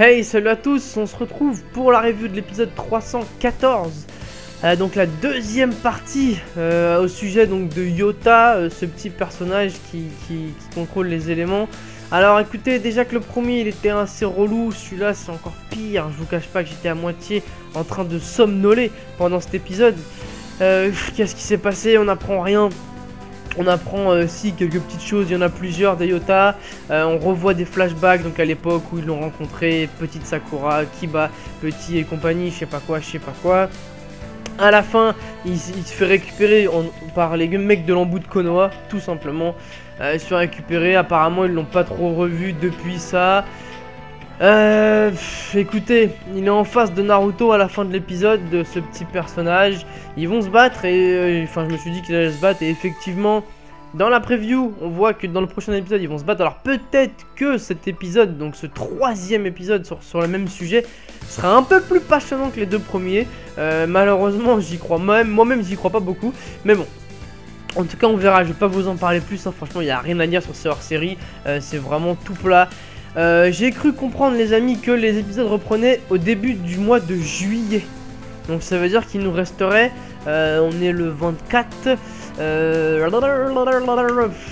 Hey, salut à tous, on se retrouve pour la review de l'épisode 314. Donc la deuxième partie au sujet donc de Yota, ce petit personnage qui contrôle les éléments. Alors écoutez, déjà que le premier il était assez relou, celui-là c'est encore pire. Je vous cache pas que j'étais à moitié en train de somnoler pendant cet épisode. Qu'est-ce qui s'est passé? On n'apprend rien. On apprend si quelques petites choses, il y en a plusieurs d'Yota. On revoit des flashbacks donc à l'époque où ils l'ont rencontré, petite Sakura, Kiba, petit et compagnie, je sais pas quoi. À la fin, il se fait récupérer par les mecs de l'embout de Konoha, tout simplement. Il se fait récupérer, apparemment ils l'ont pas trop revu depuis ça. Écoutez, il est en face de Naruto à la fin de l'épisode, de ce petit personnage. Ils vont se battre et enfin je me suis dit qu'ils allaient se battre et effectivement dans la preview on voit que dans le prochain épisode ils vont se battre. Alors peut-être que cet épisode, donc ce troisième épisode sur le même sujet, sera un peu plus passionnant que les deux premiers. Malheureusement j'y crois moi-même j'y crois pas beaucoup, mais bon. En tout cas on verra, je vais pas vous en parler plus, hein. Franchement il n'y a rien à dire sur ces hors-série, c'est vraiment tout plat. J'ai cru comprendre les amis que les épisodes reprenaient au début du mois de juillet. Donc ça veut dire qu'il nous resterait, on est le 24,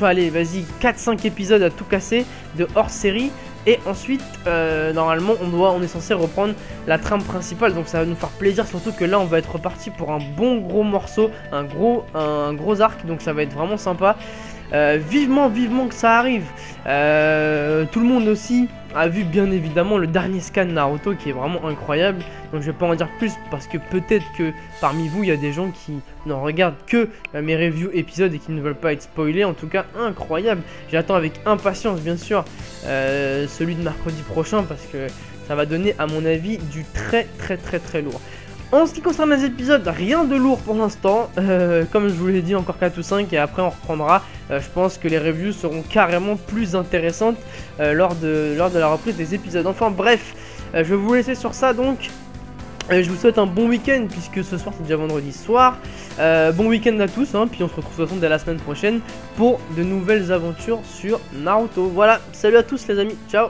allez vas-y, 4-5 épisodes à tout casser de hors-série. Et ensuite, normalement, on est censé reprendre la trame principale. Donc ça va nous faire plaisir, surtout que là, on va être reparti pour un bon gros morceau, un gros arc. Donc ça va être vraiment sympa. Vivement que ça arrive. Tout le monde aussi a vu bien évidemment le dernier scan Naruto qui est vraiment incroyable. Donc je vais pas en dire plus parce que peut-être que parmi vous il y a des gens qui ne regardent que mes reviews épisodes et qui ne veulent pas être spoilés. En tout cas incroyable. J'attends avec impatience bien sûr celui de mercredi prochain parce que ça va donner à mon avis du très lourd. En ce qui concerne les épisodes, rien de lourd pour l'instant, comme je vous l'ai dit, encore 4 ou 5 et après on reprendra. Je pense que les reviews seront carrément plus intéressantes lors de la reprise des épisodes. Enfin bref, je vais vous laisser sur ça donc. Je vous souhaite un bon week-end puisque ce soir c'est déjà vendredi soir. Bon week-end à tous, hein, puis on se retrouve de toute façon dès la semaine prochaine pour de nouvelles aventures sur Naruto. Voilà, salut à tous les amis, ciao.